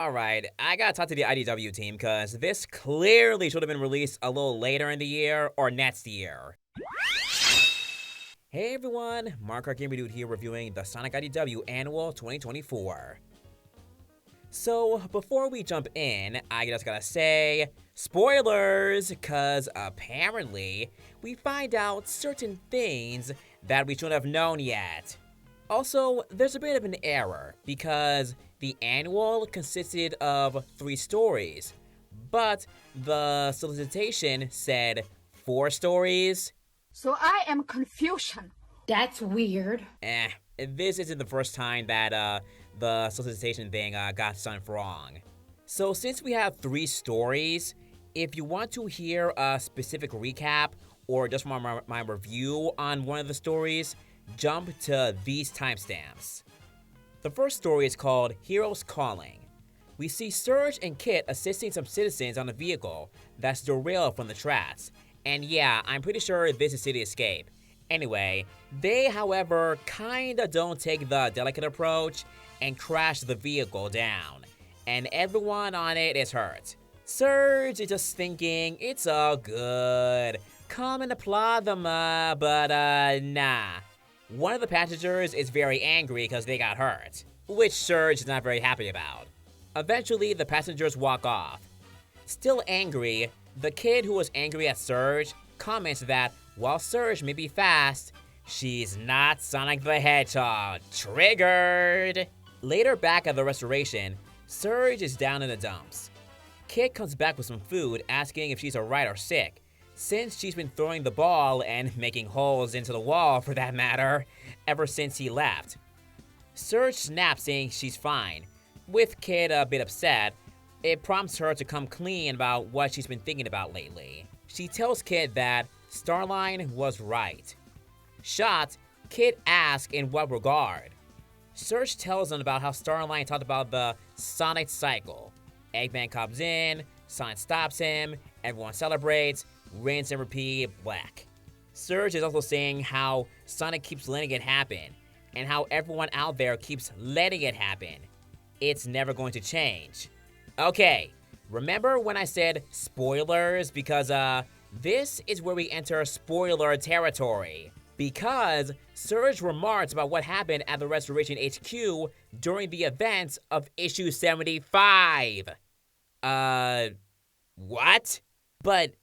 Alright, I gotta talk to the IDW team because this clearly should have been released a little later in the year or next year. Hey everyone, Mark our Gamer Dude here reviewing the Sonic IDW Annual 2024. So, before we jump in, I just gotta say, spoilers, cause apparently, we find out certain things that we shouldn't have known yet. Also, there's a bit of an error, because the annual consisted of 3 stories, but the solicitation said 4 stories. So I am confusion. That's weird. This isn't the first time that the solicitation thing got something wrong. So since we have 3 stories, if you want to hear a specific recap or just my review on one of the stories, jump to these timestamps. The first story is called Heroes Calling. We see Surge and Kit assisting some citizens on a vehicle that's derailed from the tracks. And yeah, I'm pretty sure this is City Escape. Anyway, they, however, kinda don't take the delicate approach and crash the vehicle down. And everyone on it is hurt. Surge is just thinking, it's all good. Come and applaud them, but nah. One of the passengers is very angry because they got hurt, which Surge is not very happy about. Eventually, the passengers walk off. Still angry, the kid who was angry at Surge comments that while Surge may be fast, she's not Sonic the Hedgehog. Triggered! Later back at the restoration, Surge is down in the dumps. Kid comes back with some food asking if she's alright or sick, since she's been throwing the ball and making holes into the wall for that matter, ever since he left. Surge snaps saying she's fine. With Kid a bit upset, it prompts her to come clean about what she's been thinking about lately. She tells Kid that Starline was right. Shocked, Kid asks in what regard. Surge tells them about how Starline talked about the Sonic cycle. Eggman comes in, Sonic stops him, everyone celebrates, rinse and repeat, black. Surge is also saying how Sonic keeps letting it happen, and how everyone out there keeps letting it happen. It's never going to change. Okay, remember when I said spoilers? Because, this is where we enter spoiler territory. Because Surge remarks about what happened at the Restoration HQ during the events of issue 75. What? But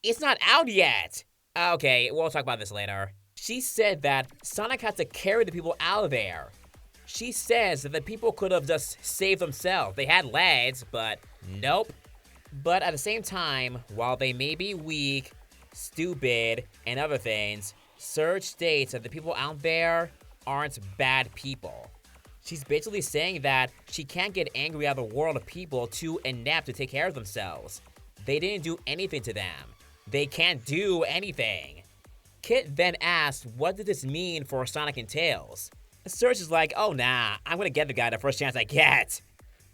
it's not out yet. Okay, we'll talk about this later. She said that Sonic has to carry the people out of there. She says that the people could have just saved themselves. They had legs, but nope. But at the same time, while they may be weak, stupid, and other things, Surge states that the people out there aren't bad people. She's basically saying that she can't get angry at the world of people too inept to take care of themselves. They didn't do anything to them. They can't do anything. Kit then asks, what did this mean for Sonic and Tails? Surge is like, oh nah, I'm gonna get the guy the first chance I get.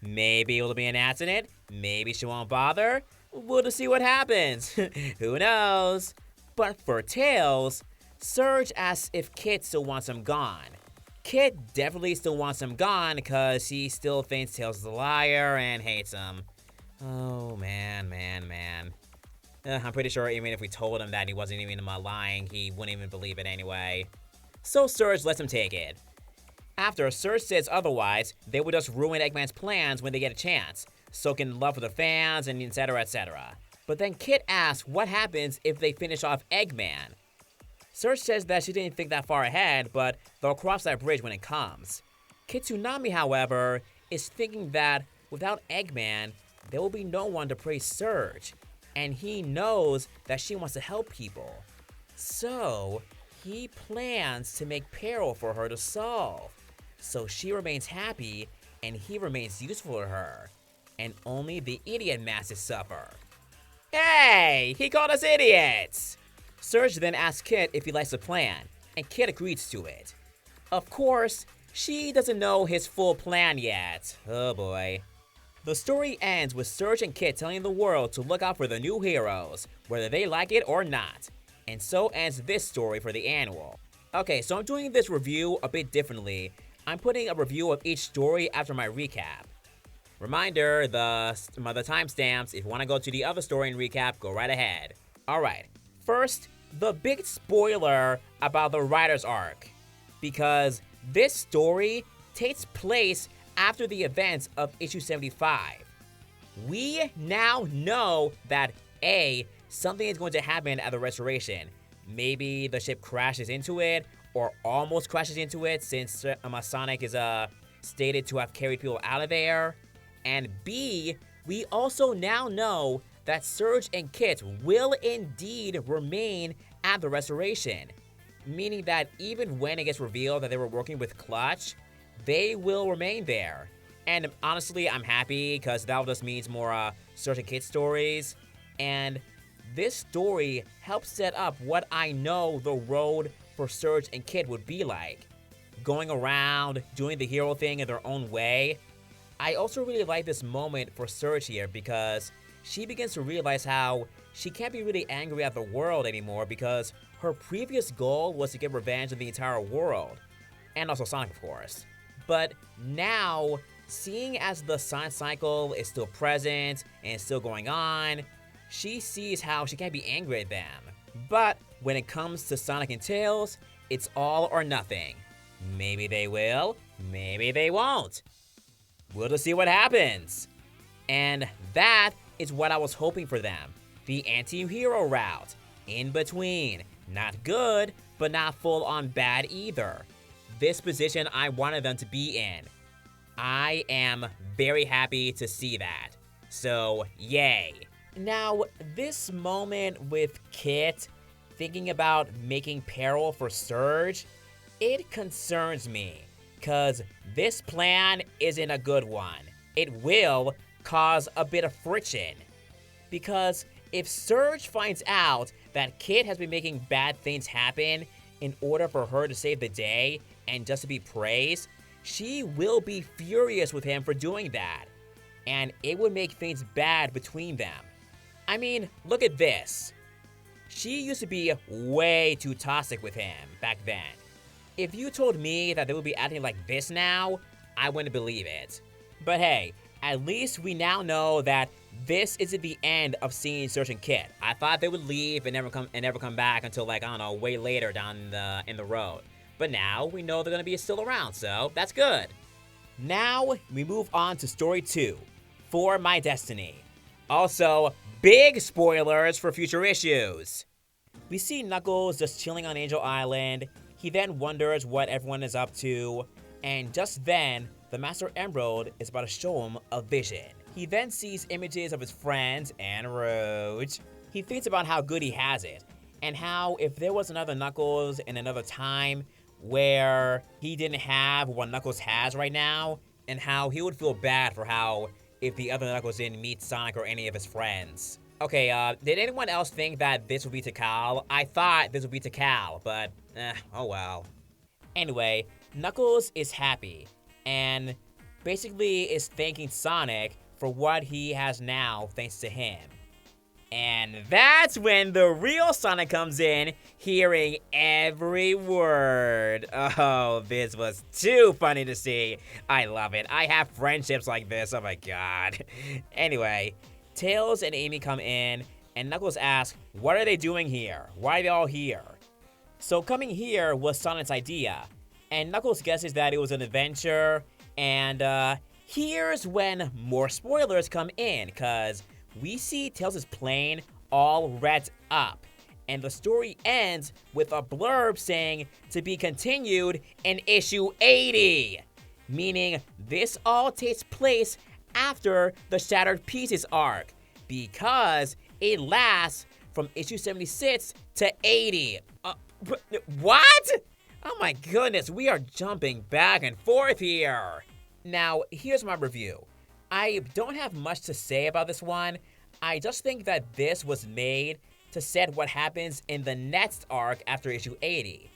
Maybe it'll be an accident, maybe she won't bother. We'll just see what happens. Who knows? But for Tails, Surge asks if Kit still wants him gone. Kit definitely still wants him gone because he still thinks Tails is a liar and hates him. Oh man. I'm pretty sure even if we told him that he wasn't even lying, he wouldn't even believe it anyway. So Surge lets him take it. After Surge says otherwise, they would just ruin Eggman's plans when they get a chance, soak in love with the fans, and etc, etc. But then Kit asks what happens if they finish off Eggman. Surge says that she didn't think that far ahead, but they'll cross that bridge when it comes. Kitsunami, however, is thinking that without Eggman, there will be no one to praise Surge, and he knows that she wants to help people. So, he plans to make peril for her to solve. So she remains happy, and he remains useful to her. And only the idiot masses suffer. Hey! He called us idiots! Surge then asks Kit if he likes the plan, and Kit agrees to it. Of course, she doesn't know his full plan yet. Oh boy. The story ends with Surge and Kit telling the world to look out for the new heroes, whether they like it or not. And so ends this story for the annual. Okay, so I'm doing this review a bit differently. I'm putting a review of each story after my recap. Reminder, the timestamps, if you want to go to the other story and recap, go right ahead. Alright, first, the big spoiler about the writer's arc. Because this story takes place after the events of issue 75. We now know that A, something is going to happen at the Restoration. Maybe the ship crashes into it, or almost crashes into it, since Sonic is stated to have carried people out of there. And B, we also now know that Surge and Kit will indeed remain at the Restoration. Meaning that even when it gets revealed that they were working with Clutch, they will remain there. And honestly, I'm happy, because that just means more Surge and Kit stories. And this story helps set up what I know the road for Surge and Kit would be like. Going around, doing the hero thing in their own way. I also really like this moment for Surge here, because she begins to realize how she can't be really angry at the world anymore, because her previous goal was to get revenge on the entire world. And also Sonic, of course. But now, seeing as the Sonic cycle is still present and still going on, she sees how she can't be angry at them. But when it comes to Sonic and Tails, it's all or nothing. Maybe they will, maybe they won't. We'll just see what happens. And that is what I was hoping for them. The anti-hero route. In between. Not good, but not full-on bad either. This position I wanted them to be in. I am very happy to see that. So, yay. Now, this moment with Kit thinking about making peril for Surge, it concerns me, cause this plan isn't a good one. It will cause a bit of friction. Because if Surge finds out that Kit has been making bad things happen in order for her to save the day and just to be praised, she will be furious with him for doing that. And it would make things bad between them. I mean, look at this. She used to be way too toxic with him back then. If you told me that they would be acting like this now, I wouldn't believe it. But hey, at least we now know that this isn't the end of seeing Surge and Kit. I thought they would leave and never come back until, like, I don't know, way later down in the road. But now we know they're gonna be still around, so that's good. Now we move on to story 2, For My Destiny. Also, big spoilers for future issues. We see Knuckles just chilling on Angel Island. He then wonders what everyone is up to, and just then, the Master Emerald is about to show him a vision. He then sees images of his friends and Rouge. He thinks about how good he has it, and how if there was another Knuckles in another time where he didn't have what Knuckles has right now, and how he would feel bad for how if the other Knuckles didn't meet Sonic or any of his friends. Okay, did anyone else think that this would be Tikal? I thought this would be Tikal, but oh well. Anyway, Knuckles is happy, and basically is thanking Sonic for what he has now thanks to him. And that's when the real Sonic comes in, hearing every word. Oh, this was too funny to see. I love it. I have friendships like this, oh my god. Anyway, Tails and Amy come in, and Knuckles asks, what are they doing here? Why are they all here? So coming here was Sonic's idea, and Knuckles guesses that it was an adventure, and here's when more spoilers come in, cause we see Tails' plane all red up, and the story ends with a blurb saying to be continued in issue 80, meaning this all takes place after the Shattered Pieces arc, because it lasts from issue 76 to 80. What? Oh my goodness, we are jumping back and forth here. Now, here's my review. I don't have much to say about this one. I just think that this was made to set what happens in the next arc after issue 80.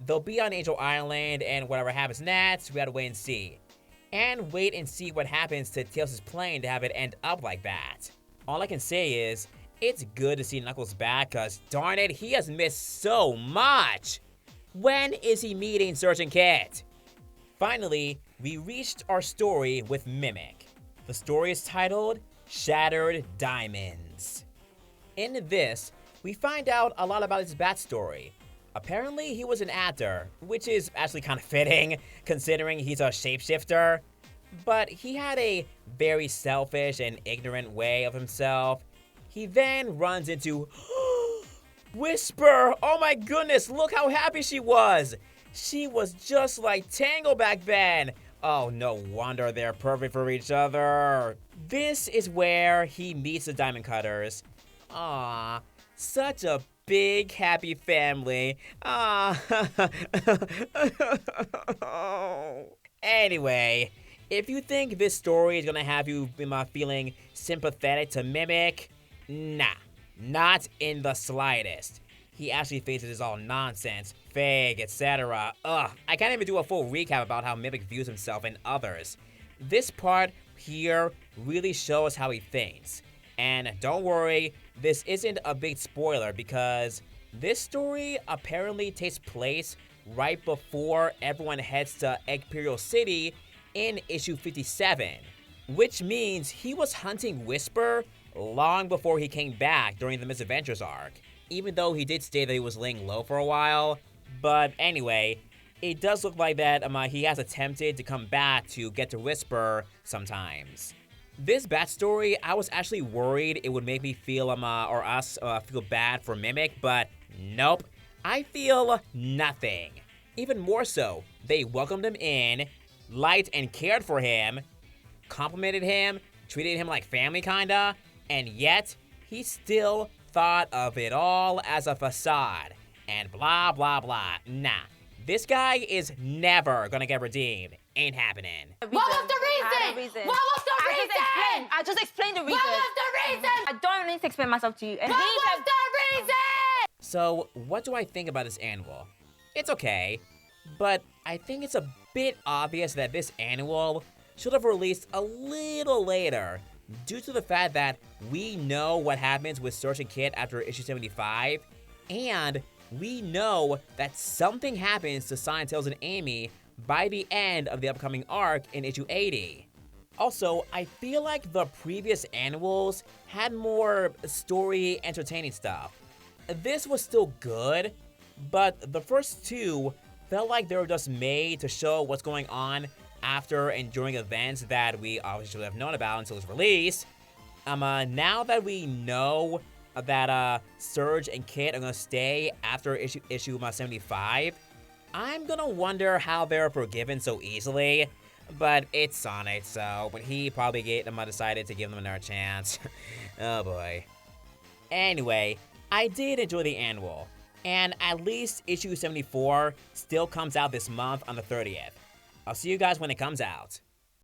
They'll be on Angel Island, and whatever happens next, we gotta wait and see. And wait and see what happens to Tails' plane to have it end up like that. All I can say is, it's good to see Knuckles back, cause darn it, he has missed so much! When is he meeting Surge and Kit? Finally, we reached our story with Mimic. The story is titled Shattered Diamonds. In this, we find out a lot about his backstory. Apparently, he was an actor, which is actually kind of fitting, considering he's a shapeshifter. But he had a very selfish and ignorant way of himself. He then runs into Whisper! Oh my goodness, look how happy she was! She was just like Tangle back then! Oh, no wonder they're perfect for each other. This is where he meets the Diamond Cutters. Aww, such a big happy family. Anyway, if you think this story is gonna have you feeling sympathetic to Mimic, nah, not in the slightest. He actually thinks it is all nonsense, fake, etc. Ugh, I can't even do a full recap about how Mimic views himself and others. This part here really shows how he thinks. And don't worry, this isn't a big spoiler because this story apparently takes place right before everyone heads to Imperial City in issue 57, which means he was hunting Whisper long before he came back during the Misadventures arc, even though he did state that he was laying low for a while. But anyway, it does look like that he has attempted to come back to get to Whisper sometimes. This backstory, I was actually worried it would make me feel, or us, feel bad for Mimic, but nope. I feel nothing. Even more so, they welcomed him in, liked and cared for him, complimented him, treated him like family kinda, and yet, he still thought of it all as a facade, and blah blah blah. Nah, this guy is never gonna get redeemed. Ain't happening. What was the reason? What was the reason? I just explained the reason. What was the reason? I don't need to explain myself to you. And What was the reason? So, what do I think about this annual? It's okay, but I think it's a bit obvious that this annual should have released a little later, due to the fact that we know what happens with Surge and Kit after issue 75, and we know that something happens to Sonic, Tails, and Amy by the end of the upcoming arc in issue 80. Also, I feel like the previous annuals had more story entertaining stuff. This was still good, but the first two felt like they were just made to show what's going on after and during events that we obviously should have known about until its release. Now that we know that Surge and Kit are gonna stay after issue 75, I'm gonna wonder how they're forgiven so easily. But it's Sonic, so when he probably decided to give them another chance. Oh boy. Anyway, I did enjoy the annual, and at least issue 74 still comes out this month on the 30th. I'll see you guys when it comes out.